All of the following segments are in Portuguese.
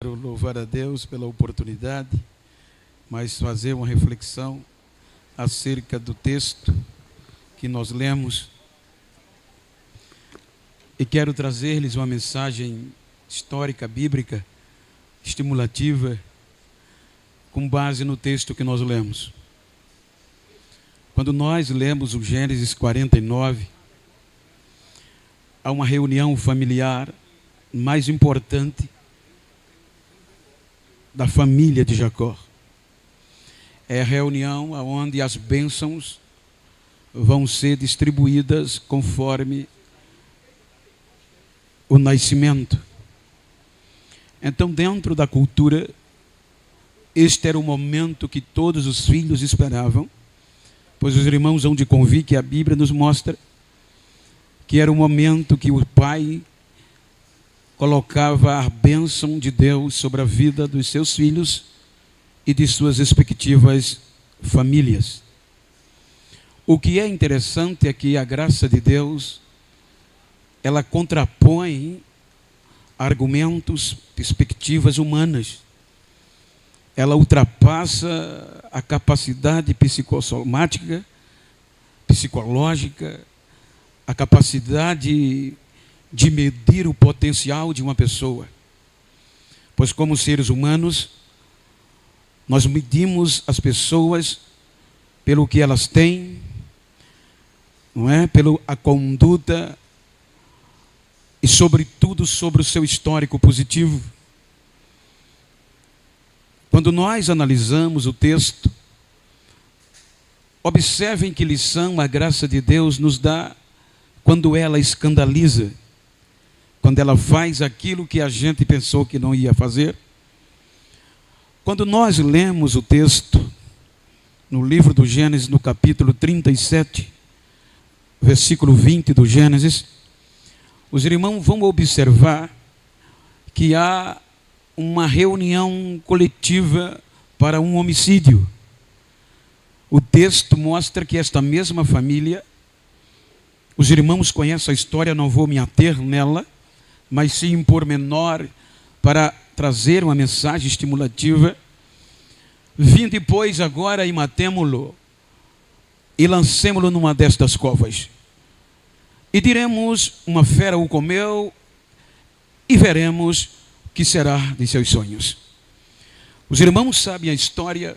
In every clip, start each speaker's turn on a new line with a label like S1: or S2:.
S1: Quero louvar a Deus pela oportunidade, mas fazer uma reflexão acerca do texto que nós lemos. E quero trazer-lhes uma mensagem histórica, bíblica, estimulativa, com base no texto que nós lemos. Quando nós lemos o Gênesis 49, há uma reunião familiar mais importante da família de Jacó. É a reunião onde as bênçãos vão ser distribuídas conforme o nascimento. Então, dentro da cultura, este era o momento que todos os filhos esperavam, pois os irmãos hão de convir que a Bíblia nos mostra que era o momento que o pai colocava a bênção de Deus sobre a vida dos seus filhos e de suas respectivas famílias. O que é interessante é que a graça de Deus, ela contrapõe argumentos, perspectivas humanas. Ela ultrapassa a capacidade psicossomática, psicológica, a capacidade de medir o potencial de uma pessoa. Pois como seres humanos, nós medimos as pessoas pelo que elas têm, não é? Pela a conduta e sobretudo sobre o seu histórico positivo. Quando nós analisamos o texto, observem que lição a graça de Deus nos dá quando ela escandaliza, quando ela faz aquilo que a gente pensou que não ia fazer. Quando nós lemos o texto no livro do Gênesis, no capítulo 37, versículo 20 do Gênesis, os irmãos vão observar que há uma reunião coletiva para um homicídio. O texto mostra que esta mesma família, os irmãos conhecem a história, não vou me ater nela, mas sim em pormenor, para trazer uma mensagem estimulativa. Vinde, pois, agora e matemo-lo, e lancemo-lo numa destas covas. E diremos, uma fera o comeu, e veremos o que será de seus sonhos. Os irmãos sabem a história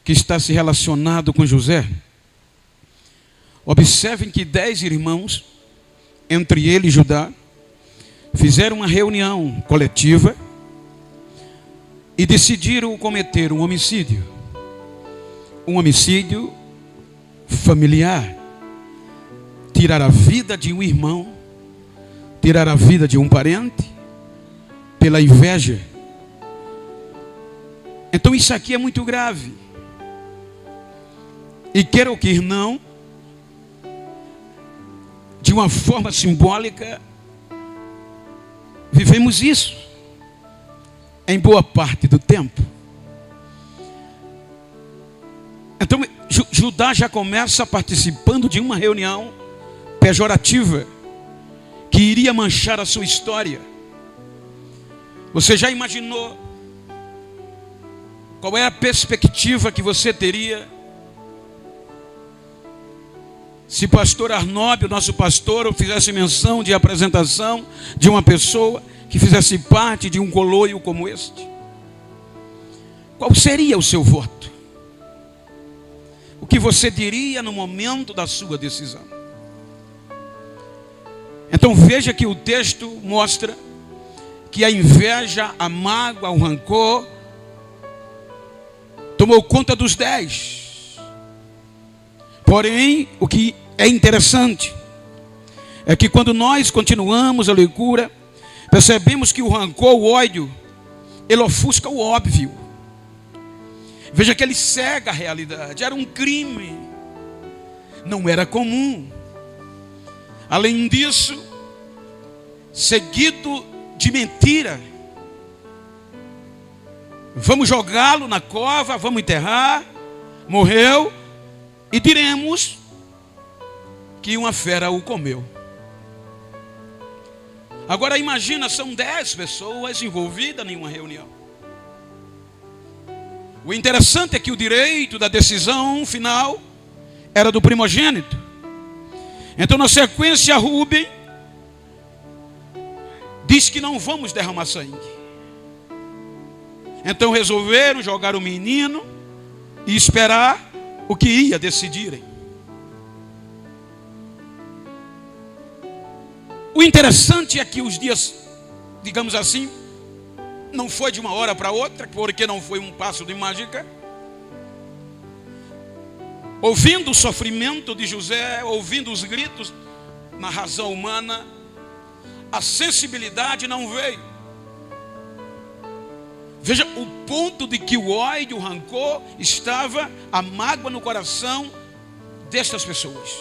S1: que está se relacionado com José. Observem que 10 irmãos, entre eles Judá, fizeram uma reunião coletiva e decidiram cometer um homicídio familiar, tirar a vida de um irmão, tirar a vida de um parente, pela inveja. Então isso aqui é muito grave. E quero que não, de uma forma simbólica, vivemos isso em boa parte do tempo. Então Judá já começa participando de uma reunião pejorativa que iria manchar a sua história. Você já imaginou qual é a perspectiva que você teria se pastor Arnóbio, nosso pastor, fizesse menção de apresentação de uma pessoa que fizesse parte de um coloio como este? Qual seria o seu voto? O que você diria no momento da sua decisão? Então veja que o texto mostra que a inveja, a mágoa, o rancor tomou conta dos 10. Porém, o que é interessante é que quando nós continuamos a leitura, percebemos que o rancor, o ódio, ele ofusca o óbvio. Veja que ele cega a realidade. Era um crime, não era comum. Além disso, seguido de mentira. Vamos jogá-lo na cova, vamos enterrar, morreu, e diremos que uma fera o comeu. Agora imagina, são 10 pessoas envolvidas em uma reunião. O interessante é que o direito da decisão final era do primogênito. Então, na sequência, Rúben diz que não vamos derramar sangue. Então resolveram jogar o menino e esperar o que ia decidirem. O interessante é que os dias, digamos assim, não foi de uma hora para outra, porque não foi um passo de mágica. Ouvindo o sofrimento de José, ouvindo os gritos na razão humana, a sensibilidade não veio. Veja o ponto de que o ódio, o rancor, estava, a mágoa no coração destas pessoas.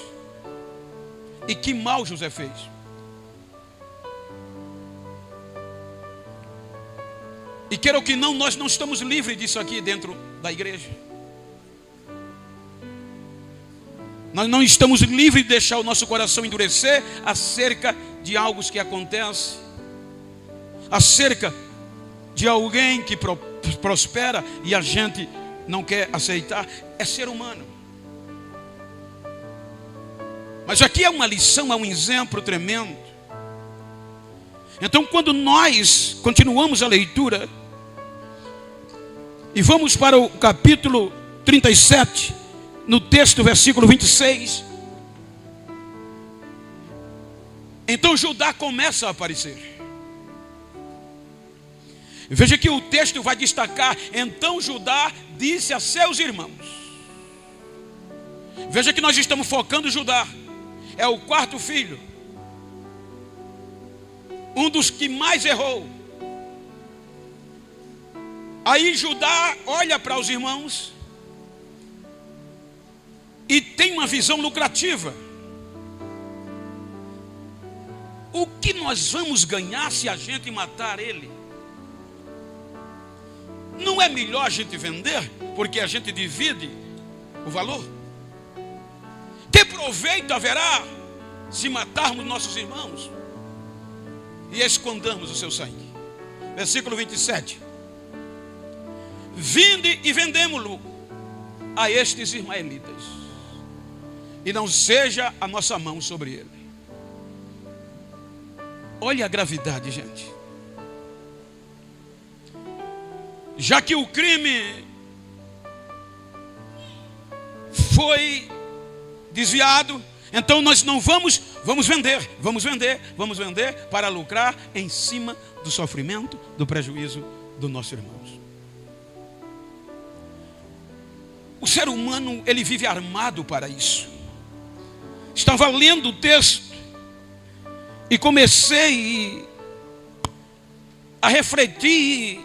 S1: E que mal José fez. E queira ou que não, nós não estamos livres disso aqui dentro da igreja. Nós não estamos livres de deixar o nosso coração endurecer acerca de algo que acontece, acerca de alguém que prospera e a gente não quer aceitar. É ser humano. Mas aqui é uma lição, é um exemplo tremendo. Então, quando nós continuamos a leitura e vamos para o capítulo 37, no texto, versículo 26. Então Judá começa a aparecer. Veja que o texto vai destacar: então Judá disse a seus irmãos. Veja que nós estamos focando Judá. É o quarto filho, um dos que mais errou. Aí Judá olha para os irmãos e tem uma visão lucrativa. O que nós vamos ganhar se a gente matar ele? Não é melhor a gente vender, porque a gente divide o valor? Que proveito haverá se matarmos nossos irmãos e escondermos o seu sangue? Versículo 27. Vinde e vendemo-lo a estes ismaelitas, e não seja a nossa mão sobre ele. Olha a gravidade, gente. Já que o crime foi desviado, então nós não vamos vender para lucrar em cima do sofrimento, do prejuízo dos nossos irmãos. O ser humano, ele vive armado para isso. Estava lendo o texto e comecei a refletir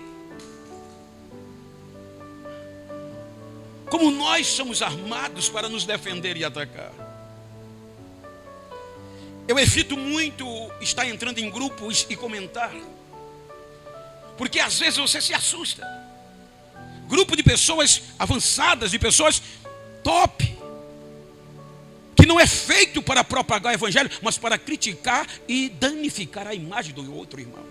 S1: como nós somos armados para nos defender e atacar. Eu evito muito estar entrando em grupos e comentar, porque às vezes você se assusta. Grupo de pessoas avançadas, de pessoas top, que não é feito para propagar o evangelho, mas para criticar e danificar a imagem do outro irmão.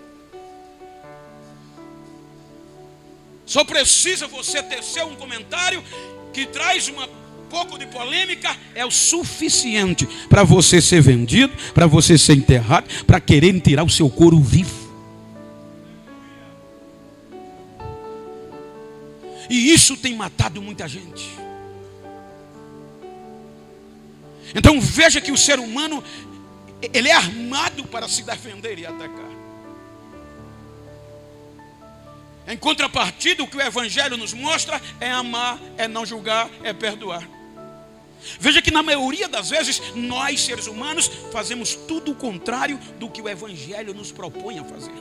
S1: Só precisa você tecer um comentário que traz um pouco de polêmica, é o suficiente para você ser vendido, para você ser enterrado, para quererem tirar o seu couro vivo. E isso tem matado muita gente. Então veja que o ser humano, ele é armado para se defender e atacar. Em contrapartida, o que o evangelho nos mostra é amar, é não julgar, é perdoar. Veja que na maioria das vezes, nós seres humanos fazemos tudo o contrário do que o evangelho nos propõe a fazer.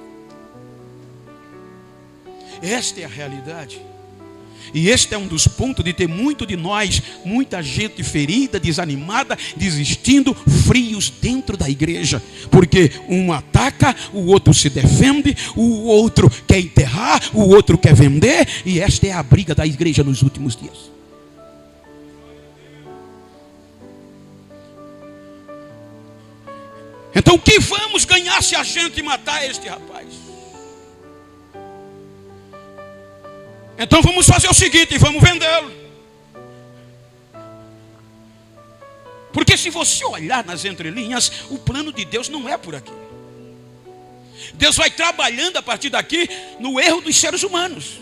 S1: Esta é a realidade. E este é um dos pontos de ter muito de nós, muita gente ferida, desanimada, desistindo, frios dentro da igreja. Porque um ataca, o outro se defende, o outro quer enterrar, o outro quer vender. E esta é a briga da igreja nos últimos dias. Então Então o que vamos ganhar se a gente matar este rapaz? Então vamos fazer o seguinte, vamos vendê-lo. Porque se você olhar nas entrelinhas, o plano de Deus não é por aqui. Deus vai trabalhando a partir daqui no erro dos seres humanos.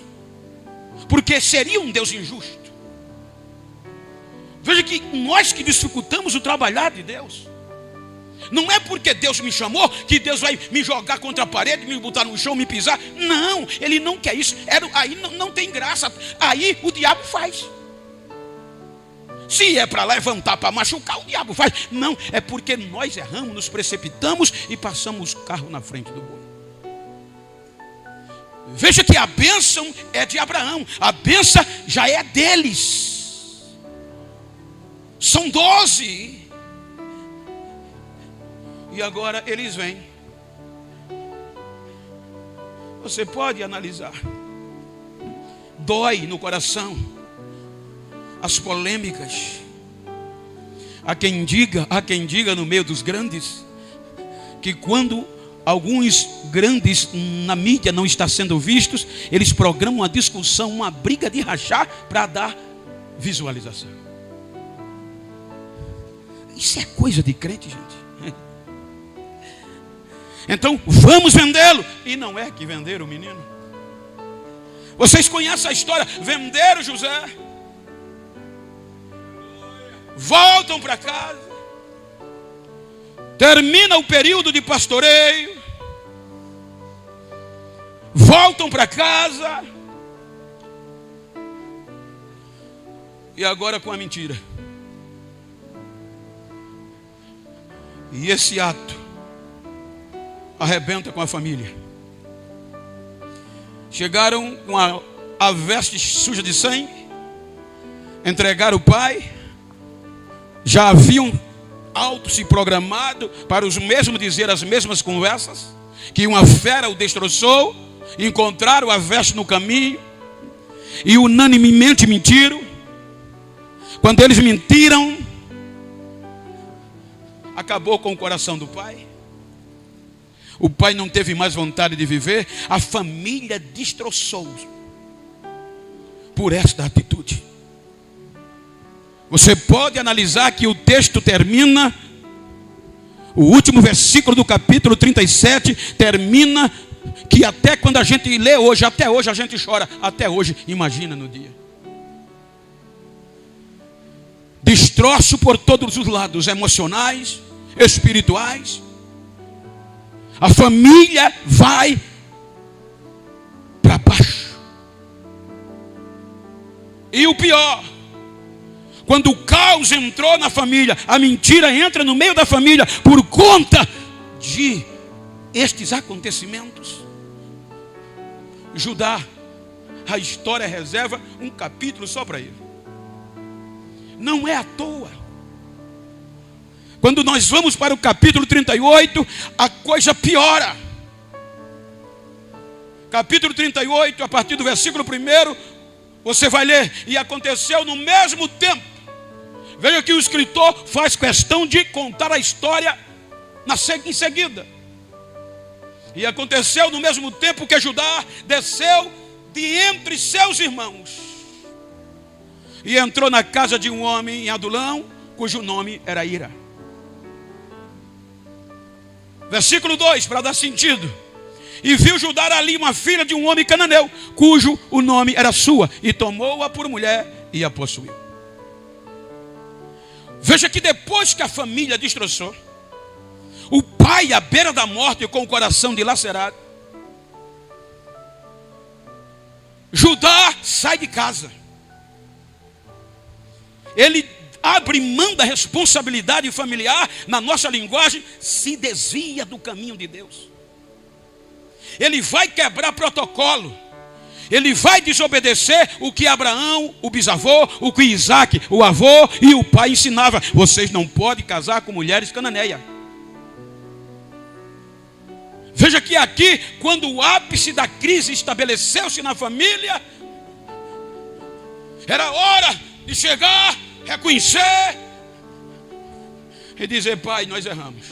S1: Porque seria um Deus injusto. Veja que nós que dificultamos o trabalhar de Deus. Não é porque Deus me chamou que Deus vai me jogar contra a parede, me botar no chão, me pisar. Não, Ele não quer isso. Aí não tem graça. Aí o diabo faz. Se é para levantar, para machucar, o diabo faz. Não, é porque nós erramos, nos precipitamos e passamos o carro na frente do boi. Veja que a bênção é de Abraão. A bênção já é deles. São 12. E agora eles vêm. Você pode analisar. Dói no coração as polêmicas. Há quem diga no meio dos grandes, que quando alguns grandes na mídia não estão sendo vistos, eles programam uma discussão, uma briga de rachar para dar visualização. Isso é coisa de crente, gente. Então vamos vendê-lo. E não é que venderam o menino. Vocês conhecem a história. Venderam José, voltam para casa, termina o período de pastoreio, voltam para casa, e agora com a mentira. E esse ato arrebenta com a família. Chegaram com a veste suja de sangue, entregaram o pai. Já haviam se programado para os mesmos dizer as mesmas conversas, que uma fera o destroçou, encontraram a veste no caminho e unanimemente mentiram. Quando eles mentiram, acabou com o coração do pai. O pai não teve mais vontade de viver. A família destroçou por esta atitude. Você pode analisar que o texto termina, o último versículo do capítulo 37 termina, que até quando a gente lê hoje, até hoje a gente chora, até hoje, imagina no dia. Destroço por todos os lados, emocionais, espirituais. A família vai para baixo. E o pior, quando o caos entrou na família, a mentira entra no meio da família por conta de estes acontecimentos. Judá, a história reserva um capítulo só para ele. Não é à toa. Quando nós vamos para o capítulo 38, a coisa piora. Capítulo 38, a partir do versículo 1, você vai ler: e aconteceu no mesmo tempo. Veja que o escritor faz questão de contar a história em seguida. E aconteceu no mesmo tempo que Judá desceu de entre seus irmãos e entrou na casa de um homem em Adulão, cujo nome era Ira. Versículo 2, para dar sentido. E viu Judá ali uma filha de um homem cananeu, cujo o nome era Sua, e tomou-a por mulher e a possuiu. Veja que depois que a família destroçou, o pai à beira da morte com o coração dilacerado, Judá sai de casa. Ele abre mão da responsabilidade familiar, na nossa linguagem, se desvia do caminho de Deus. Ele vai quebrar protocolo. Ele vai desobedecer o que Abraão, o bisavô, o que Isaac, o avô e o pai ensinava. Vocês não podem casar com mulheres cananeias. Veja que aqui, quando o ápice da crise estabeleceu-se na família, era hora de chegar, reconhecer e dizer: pai, nós erramos.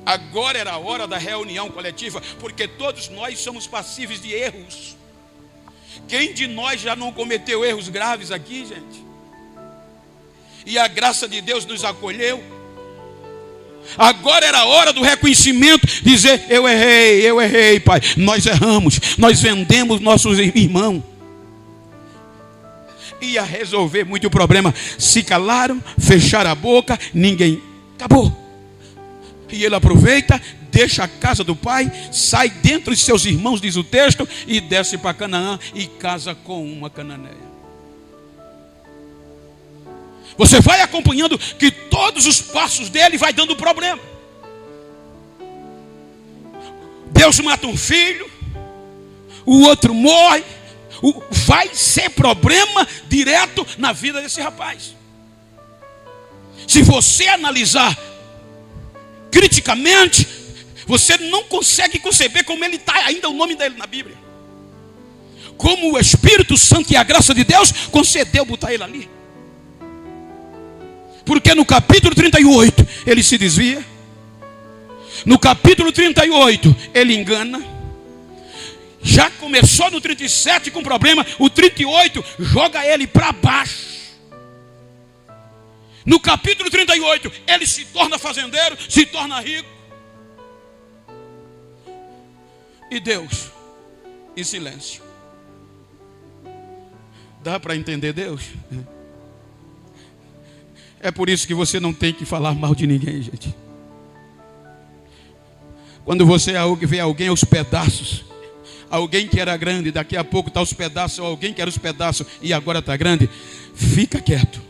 S1: Agora era a hora da reunião coletiva, porque todos nós somos passíveis de erros. Quem de nós já não cometeu erros graves aqui, gente? E a graça de Deus nos acolheu. Agora era a hora do reconhecimento, dizer: eu errei, Pai. Nós erramos, nós vendemos nossos irmãos. Ia resolver muito problema. Se calaram, fecharam a boca, ninguém. Acabou. E ele aproveita, deixa a casa do pai, sai dentre os seus irmãos, diz o texto, e desce para Canaã e casa com uma cananeia. Você vai acompanhando que todos os passos dele vai dando problema. Deus mata um filho, o outro morre. Vai ser problema direto na vida desse rapaz. Se você analisar criticamente, você não consegue conceber como ele está ainda o nome dele na Bíblia. Como o Espírito Santo e a graça de Deus concedeu botar ele ali. Porque no capítulo 38 ele se desvia. No capítulo 38 ele engana. Já começou no 37 com problema. O 38 joga ele para baixo. No capítulo 38 ele se torna fazendeiro, se torna rico. E Deus em silêncio. Dá para entender Deus? É por isso que você não tem que falar mal de ninguém, gente. Quando você vê alguém aos pedaços, alguém que era grande, daqui a pouco está aos pedaços, ou alguém que era os pedaços e agora está grande, fica quieto.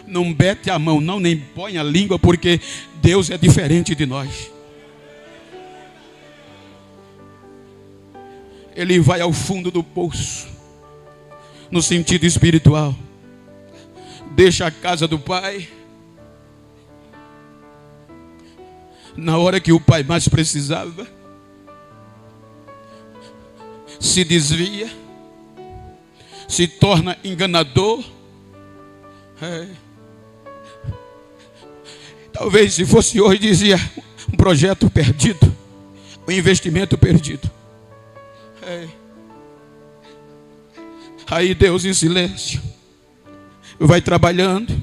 S1: Não mete a mão, não, nem põe a língua, porque Deus é diferente de nós. Ele vai ao fundo do poço, no sentido espiritual. Deixa a casa do pai. Na hora que o pai mais precisava, se desvia, se torna enganador. Talvez se fosse hoje, dizia: um projeto perdido, um investimento perdido. Aí Deus em silêncio vai trabalhando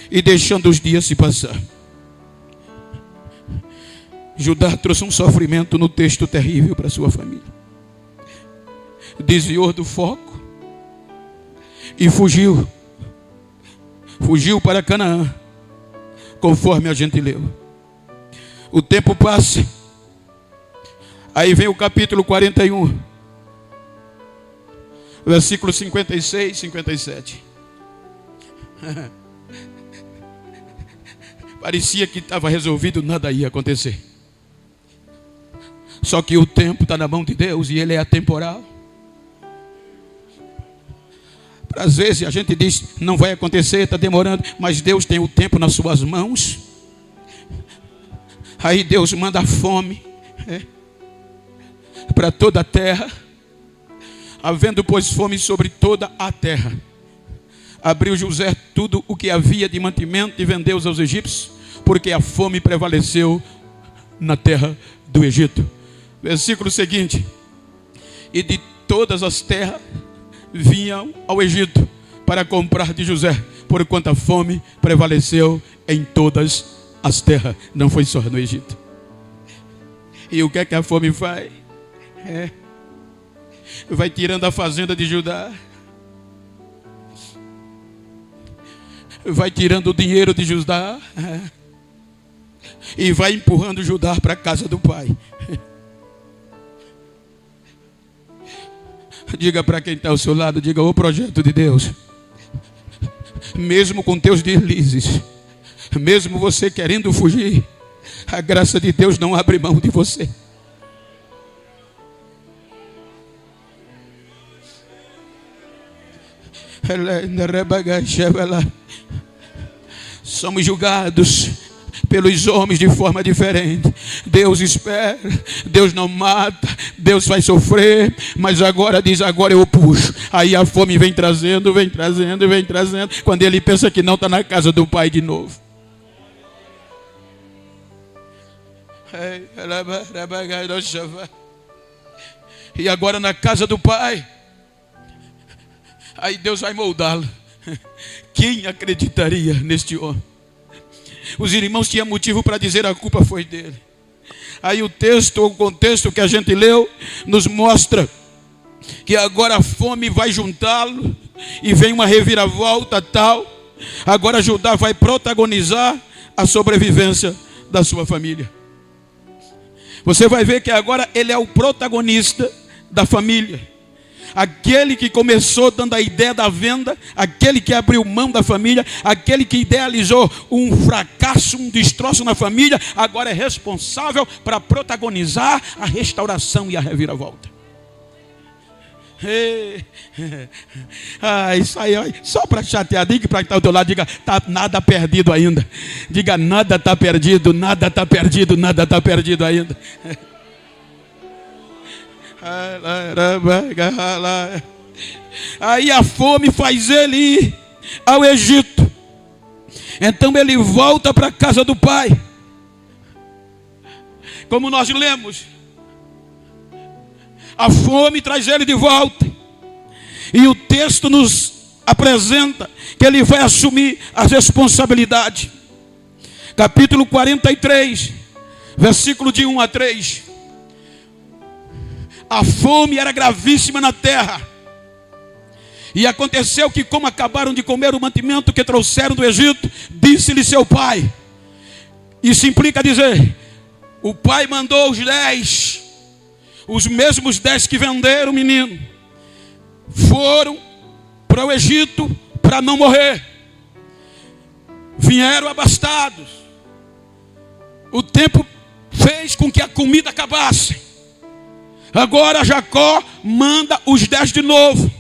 S1: e deixando os dias se passar. Judá trouxe um sofrimento no texto terrível para sua família. Desviou do foco e fugiu para Canaã, conforme a gente leu. O tempo passa. Aí vem o capítulo 41, versículo 56 e 57. Parecia que estava resolvido, nada ia acontecer. Só que o tempo está na mão de Deus e Ele é atemporal. Às vezes a gente diz: não vai acontecer, está demorando. Mas Deus tem o tempo nas suas mãos. Aí Deus manda fome para toda a terra. Havendo pois fome sobre toda a terra, abriu José tudo o que havia de mantimento e vendeu-os aos egípcios, porque a fome prevaleceu na terra do Egito. Versículo seguinte: e de todas as terras vinham ao Egito para comprar de José, porquanto a fome prevaleceu em todas as terras, não foi só no Egito. E o que é que a fome faz? Vai tirando a fazenda de Judá, vai tirando o dinheiro de Judá, e vai empurrando Judá para a casa do pai. Diga para quem está ao seu lado, diga: o projeto de Deus, mesmo com teus deslizes, mesmo você querendo fugir, a graça de Deus não abre mão de você. Somos julgados pelos homens de forma diferente. Deus espera, Deus não mata, Deus faz sofrer, mas agora diz: agora eu puxo. Aí a fome vem trazendo. Quando ele pensa que não, está na casa do pai de novo. E agora na casa do pai, aí Deus vai moldá-lo. Quem acreditaria neste homem? Os irmãos tinham motivo para dizer a culpa foi dele. Aí o contexto que a gente leu, nos mostra que agora a fome vai juntá-lo e vem uma reviravolta tal. Agora Judá vai protagonizar a sobrevivência da sua família. Você vai ver que agora ele é o protagonista da família. Aquele que começou dando a ideia da venda, aquele que abriu mão da família, aquele que idealizou um fracasso, um destroço na família, agora é responsável para protagonizar a restauração e a reviravolta. Isso aí, só para chatear, diga para quem está ao teu lado, diga, tá nada perdido ainda. Diga, nada está perdido, nada está perdido, nada está perdido ainda. Aí a fome faz ele ir ao Egito. Então ele volta para a casa do pai. Como nós lemos, a fome traz ele de volta. E o texto nos apresenta que ele vai assumir a responsabilidade. Capítulo 43, versículo de 1 a 3. A fome era gravíssima na terra. E aconteceu que, como acabaram de comer o mantimento que trouxeram do Egito, disse-lhe seu pai. Isso implica dizer, o pai mandou os 10, os mesmos 10 que venderam o menino, foram para o Egito para não morrer. Vieram abastados. O tempo fez com que a comida acabasse. Agora Jacó manda os 10 de novo.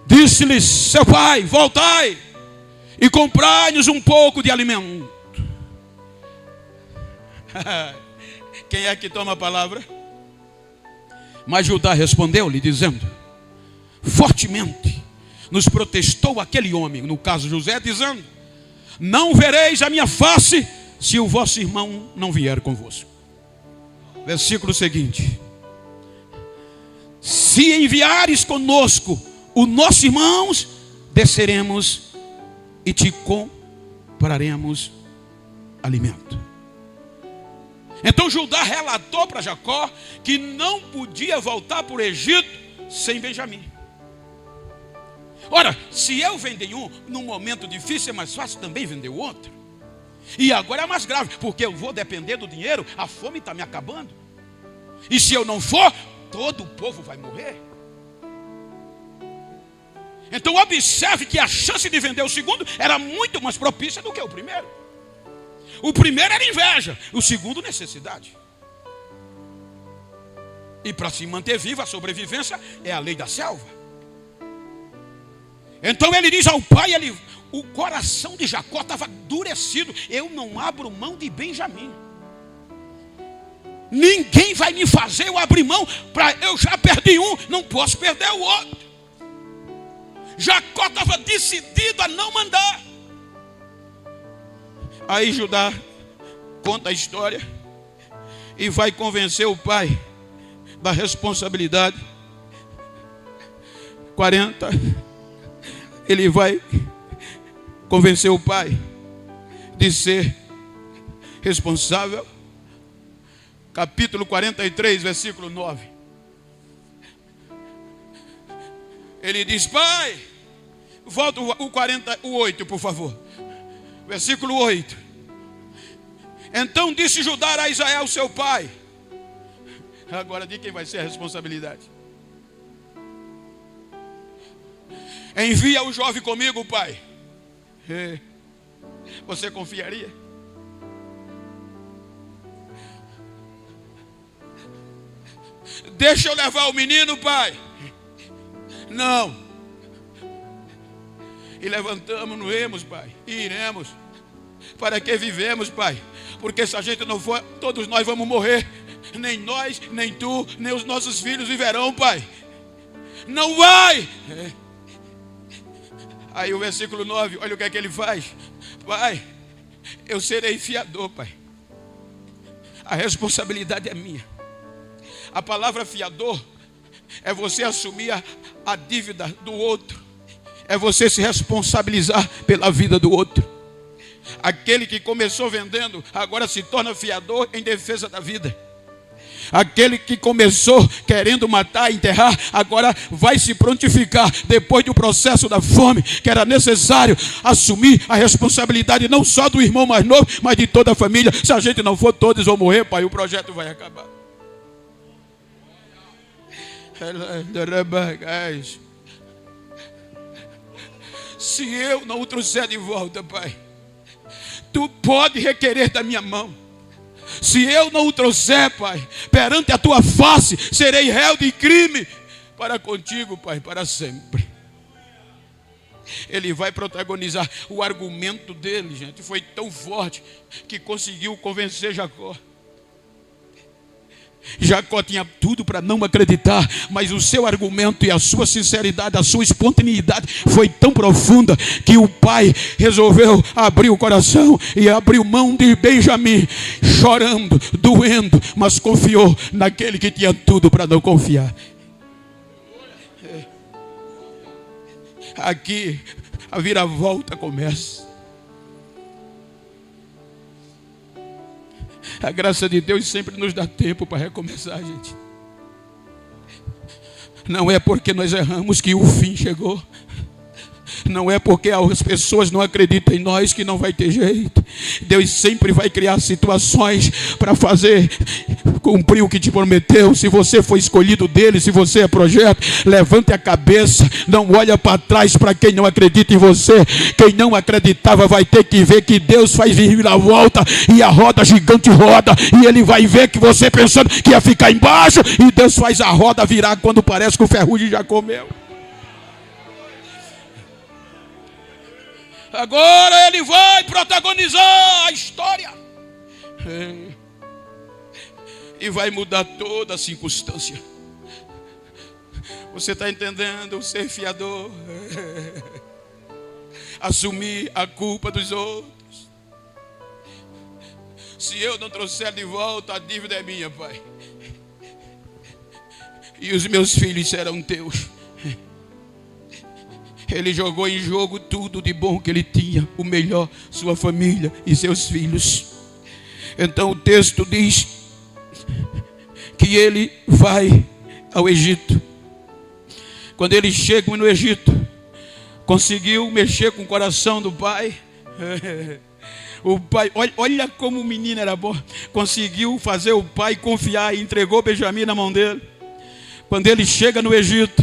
S1: Disse-lhes seu pai, voltai e comprai-nos um pouco de alimento. Quem é que toma a palavra? Mas Judá respondeu-lhe dizendo, fortemente nos protestou aquele homem, no caso José, dizendo, não vereis a minha face se o vosso irmão não vier convosco. Versículo seguinte. Se enviares conosco os nossos irmãos, desceremos e te compraremos alimento. Então Judá relatou para Jacó que não podia voltar para o Egito sem Benjamim. Ora, se eu vender um num momento difícil, é mais fácil também vender o outro. E agora é mais grave, porque eu vou depender do dinheiro, a fome está me acabando. E se eu não for, todo o povo vai morrer. Então observe que a chance de vender o segundo era muito mais propícia do que o primeiro. O primeiro era inveja, o segundo necessidade. E para se manter viva, a sobrevivência é a lei da selva. Então ele diz ao pai, o coração de Jacó estava endurecido. Eu não abro mão de Benjamim. Ninguém vai me fazer eu abrir mão. Eu já perdi um, não posso perder o outro. Jacó estava decidido a não mandar. Aí Judá conta a história e vai convencer o pai da responsabilidade. 40, ele vai convencer o pai de ser responsável. Capítulo 43, versículo 9. Ele diz, pai, volta o 48, por favor. Versículo 8. Então disse Judá a Israel, seu pai. Agora de quem vai ser a responsabilidade? Envia o jovem comigo, pai. Você confiaria? Deixa eu levar o menino, pai. Não. E levantamos, nos iremos, pai. E iremos. Para que vivemos, pai? Porque se a gente não for, todos nós vamos morrer. Nem nós, nem tu, nem os nossos filhos viverão, pai. Não vai. Aí o versículo 9, olha o que é que ele faz. Pai, eu serei fiador, pai. A responsabilidade é minha. A palavra fiador é você assumir a dívida do outro. É você se responsabilizar pela vida do outro. Aquele que começou vendendo, agora se torna fiador em defesa da vida. Aquele que começou querendo matar, enterrar, agora vai se prontificar depois do processo da fome, que era necessário assumir a responsabilidade não só do irmão mais novo, mas de toda a família. Se a gente não for, todos vão morrer, pai, o projeto vai acabar. Se eu não o trouxer de volta, pai, tu pode requerer da minha mão. Se eu não o trouxer, pai, perante a tua face, serei réu de crime para contigo, pai, para sempre. Ele vai protagonizar. O argumento dele, gente, foi tão forte que conseguiu convencer Jacó. Jacó tinha tudo para não acreditar, mas o seu argumento e a sua sinceridade, a sua espontaneidade foi tão profunda que o pai resolveu abrir o coração e abriu mão de Benjamim, chorando, doendo, mas confiou naquele que tinha tudo para não confiar. Aqui a viravolta começa. A graça de Deus sempre nos dá tempo para recomeçar, gente. Não é porque nós erramos que o fim chegou. Não é porque as pessoas não acreditam em nós que não vai ter jeito. Deus sempre vai criar situações para fazer cumprir o que te prometeu. Se você foi escolhido dele, se você é projeto, levante a cabeça, não olha para trás para quem não acredita em você. Quem não acreditava vai ter que ver que Deus faz vir a volta e a roda gigante roda, e ele vai ver que você pensando que ia ficar embaixo, e Deus faz a roda virar quando parece que o ferrugem já comeu. Agora ele vai protagonizar a história. E vai mudar toda a circunstância. Você está entendendo? Ser fiador. Assumir a culpa dos outros. Se eu não trouxer de volta, a dívida é minha, pai. E os meus filhos serão teus. Ele jogou em jogo tudo de bom que ele tinha, o melhor, sua família e seus filhos. Então o texto diz que ele vai ao Egito. Quando ele chega no Egito, conseguiu mexer com o coração do pai. O pai, olha como o menino era bom. Conseguiu fazer o pai confiar e entregou Benjamim na mão dele. Quando ele chega no Egito,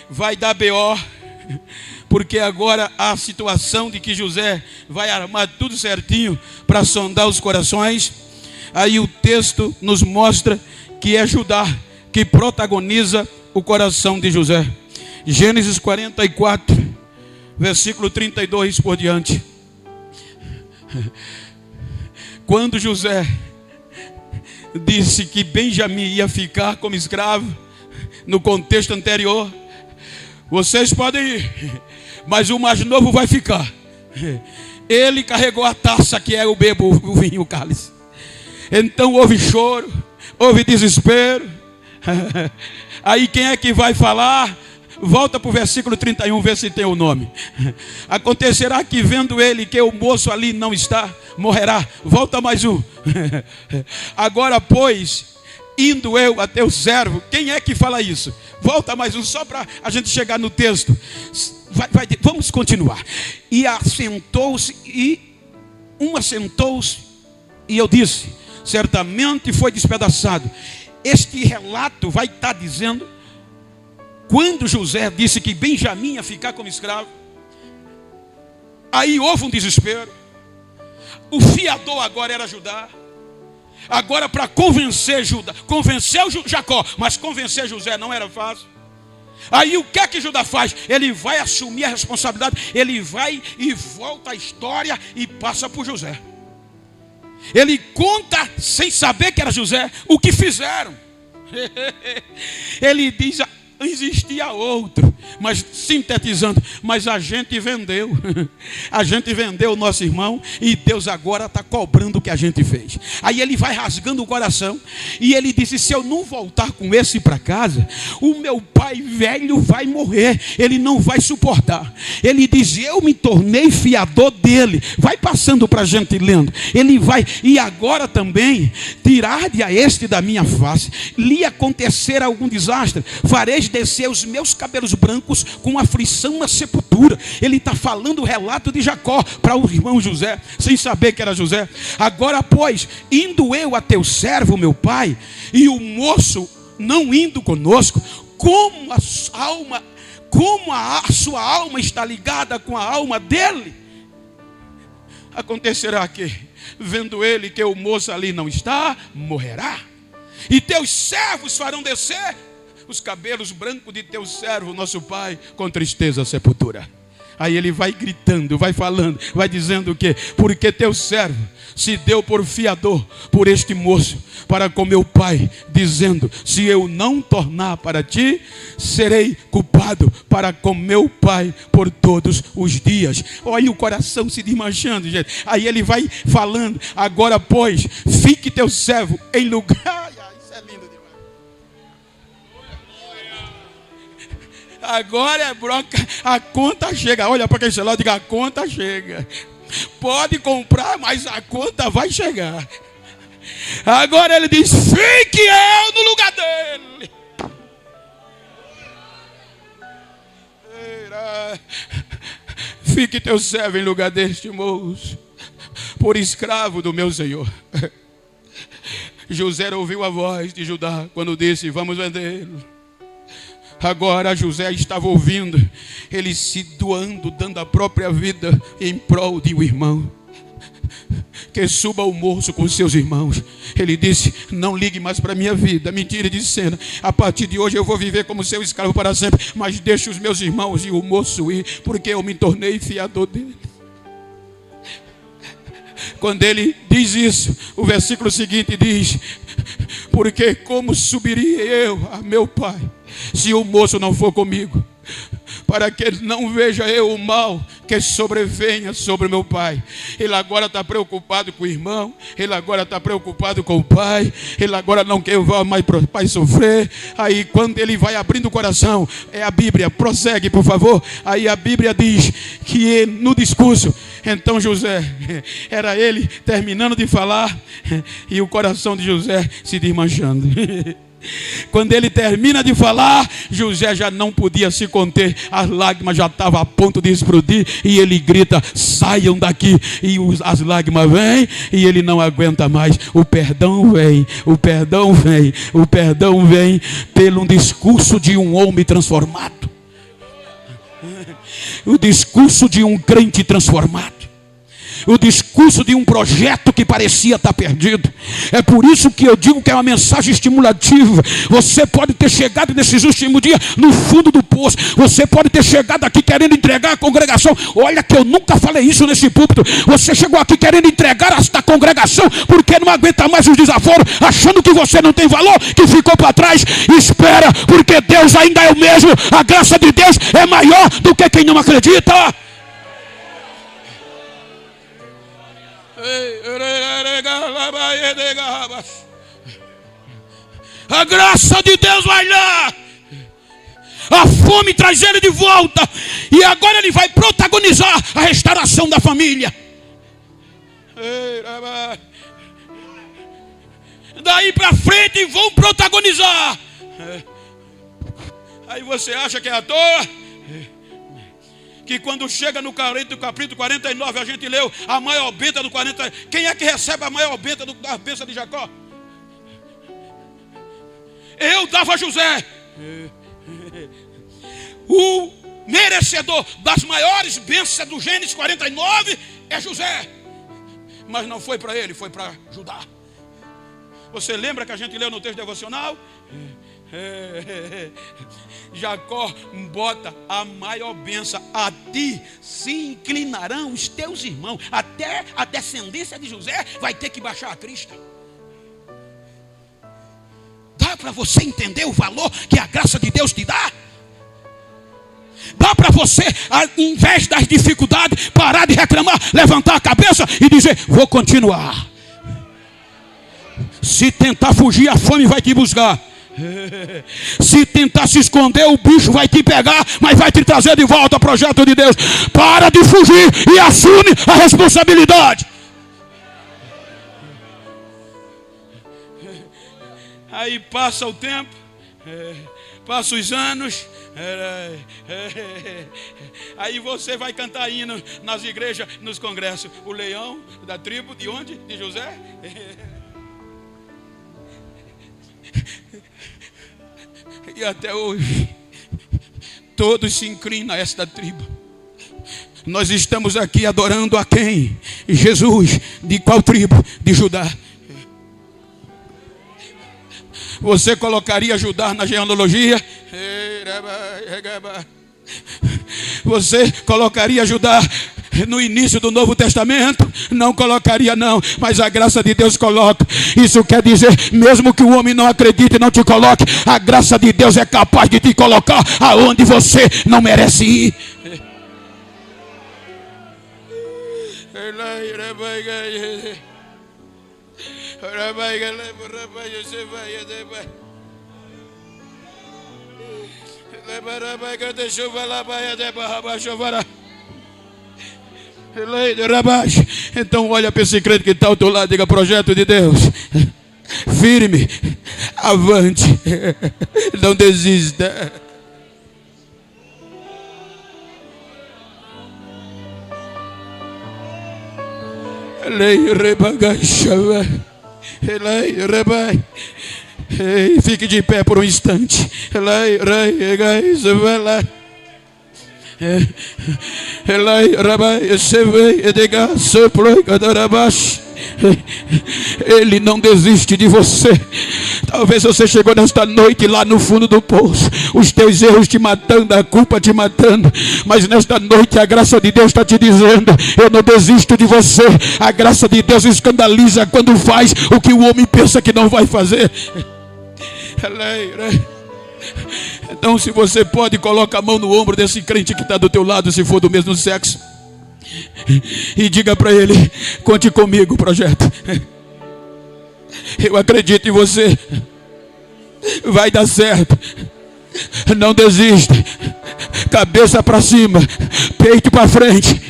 S1: vai dar B.O., porque agora a situação de que José vai armar tudo certinho para sondar os corações. Aí o texto nos mostra que é Judá que protagoniza o coração de José. Gênesis 44, versículo 32 por diante. Quando José disse que Benjamim ia ficar como escravo, no contexto anterior, vocês podem ir, mas o mais novo vai ficar. Ele carregou a taça que é o bebo, o vinho, o cálice. Então houve choro, houve desespero. Aí quem é que vai falar? Volta para o versículo 31, vê se tem o nome. Acontecerá que vendo ele que o moço ali não está, morrerá. Volta mais um. Agora pois, indo eu a teu servo. Quem é que fala isso? Volta mais um, só para a gente chegar no texto. Vamos continuar. E assentou-se, e eu disse, certamente foi despedaçado. Este relato vai estar dizendo, quando José disse que Benjamim ia ficar como escravo, aí houve um desespero. O fiador agora era Judá. Agora para convencer Judá, convenceu Jacó, mas convencer José não era fácil. Aí o que é que Judá faz? Ele vai assumir a responsabilidade. Ele vai e volta a história e passa por José. Ele conta, sem saber que era José, o que fizeram. Ele diz, existia outro, mas sintetizando, mas a gente vendeu. A gente vendeu o nosso irmão e Deus agora está cobrando o que a gente fez. Aí ele vai rasgando o coração e ele disse: se eu não voltar com esse para casa, o meu pai velho vai morrer, ele não vai suportar. Ele diz: eu me tornei fiador dele. Vai passando para a gente lendo. Ele vai, e agora também tirar-de a este da minha face, lhe acontecer algum desastre, fareis descer os meus cabelos brancos com aflição na sepultura. Ele está falando o relato de Jacó para o irmão José, sem saber que era José. Agora, pois, indo eu a teu servo, meu pai, e o moço não indo conosco, como a sua alma está ligada com a alma dele, acontecerá que, vendo ele que o moço ali não está, morrerá. E teus servos farão descer os cabelos brancos de teu servo, nosso pai, com tristeza à sepultura. Aí ele vai gritando, vai falando, vai dizendo o quê? Porque teu servo se deu por fiador por este moço, para com meu pai, dizendo: se eu não tornar para ti, serei culpado para com meu pai por todos os dias. Olha o coração se desmanchando, gente. Aí ele vai falando: agora pois, fique teu servo em lugar... Isso é lindo demais. Agora é bronca, a conta chega. Olha para aquele celular e diga: a conta chega. Pode comprar, mas a conta vai chegar. Agora ele diz: fique eu no lugar dele. Fique teu servo em lugar deste moço, por escravo do meu senhor. José ouviu a voz de Judá quando disse: vamos vendê-lo. Agora José estava ouvindo, ele se doando, dando a própria vida em prol de um irmão. Que suba o moço com seus irmãos. Ele disse: não ligue mais para a minha vida, me tire de cena. A partir de hoje eu vou viver como seu escravo para sempre, mas deixe os meus irmãos e o moço ir, porque eu me tornei fiador dele. Quando ele diz isso, o versículo seguinte diz: porque como subiria eu a meu pai, se o moço não for comigo, para que não veja eu o mal que sobrevenha sobre meu pai. Ele agora está preocupado com o irmão, ele agora está preocupado com o pai, ele agora não quer mais para o pai sofrer. Aí quando ele vai abrindo o coração, é a Bíblia, prossegue por favor. Aí a Bíblia diz que no discurso, então José, era ele terminando de falar e o coração de José se desmanchando. Quando ele termina de falar, José já não podia se conter, as lágrimas já estavam a ponto de explodir, e ele grita: saiam daqui. E as lágrimas vêm e ele não aguenta mais. O perdão vem, o perdão vem, o perdão vem pelo discurso de um homem transformado, o discurso de um crente transformado, o discurso de um projeto que parecia estar perdido. É por isso que eu digo que é uma mensagem estimulativa. Você pode ter chegado nesses últimos dias no fundo do poço. Você pode ter chegado aqui querendo entregar a congregação. Olha que eu nunca falei isso nesse púlpito. Você chegou aqui querendo entregar esta congregação porque não aguenta mais os desaforos, achando que você não tem valor, que ficou para trás. Espera, porque Deus ainda é o mesmo. A graça de Deus é maior do que quem não acredita. A graça de Deus vai lá. A fome traz ele de volta. E agora ele vai protagonizar a restauração da família. Daí para frente vão protagonizar. Aí você acha que é à toa que quando chega no capítulo 49, a gente leu a maior bênção do 40. Quem é que recebe a maior bênção da bênção de Jacó? Eu dava a José. O merecedor das maiores bênçãos do Gênesis 49 é José. Mas não foi para ele, foi para Judá. Você lembra que a gente leu no texto devocional? Jacó bota a maior bênção: a ti se inclinarão os teus irmãos. Até a descendência de José vai ter que baixar a crista. Dá Dá para você entender o valor que a graça de Deus te dá? Dá para você, ao invés das dificuldades, parar de reclamar, levantar a cabeça e dizer: vou continuar. Se tentar fugir, a fome vai te buscar. Se tentar se esconder, o bicho vai te pegar, mas vai te trazer de volta ao projeto de Deus. Para de fugir e assume a responsabilidade. Aí passa o tempo, passa os anos, aí você vai cantar hino nas igrejas, nos congressos. O leão da tribo de onde? De José? E até hoje todos se inclinam a esta tribo. Nós estamos aqui adorando a quem? Jesus. De qual tribo? De Judá. Você colocaria Judá na genealogia? Você colocaria Judá no início do Novo Testamento? Não colocaria não, mas a graça de Deus coloca. Isso quer dizer, mesmo que o homem não acredite e não te coloque, a graça de Deus é capaz de te colocar aonde você não merece ir. Então olha para esse crente que está ao teu lado, diga: projeto de Deus, firme, avante, não desista. Fique de pé por um instante. Ele não desiste de você. Talvez você chegou nesta noite lá no fundo do poço, os teus erros te matando, a culpa te matando, mas nesta noite a graça de Deus está te dizendo: eu não desisto de você. A graça de Deus escandaliza quando faz o que o homem pensa que não vai fazer. Então, se você pode, coloca a mão no ombro desse crente que está do teu lado, se for do mesmo sexo, e diga para ele: conte comigo, projeto. Eu acredito em você. Vai dar certo. Não desista. Cabeça para cima, peito para frente.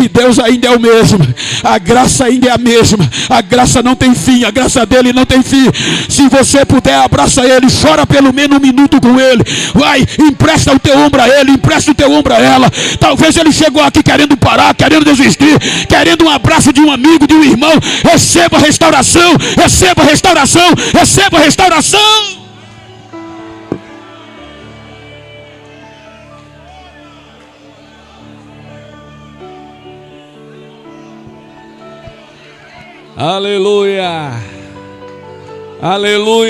S1: E Deus ainda é o mesmo. A graça ainda é a mesma. A graça não tem fim. A graça dele não tem fim. Se você puder, abraça ele, chora pelo menos um minuto com ele. Vai, empresta o teu ombro a ele, empresta o teu ombro a ela. Talvez ele chegou aqui querendo parar, querendo desistir, querendo um abraço de um amigo, de um irmão. Receba restauração, receba restauração, receba restauração. Aleluia, aleluia.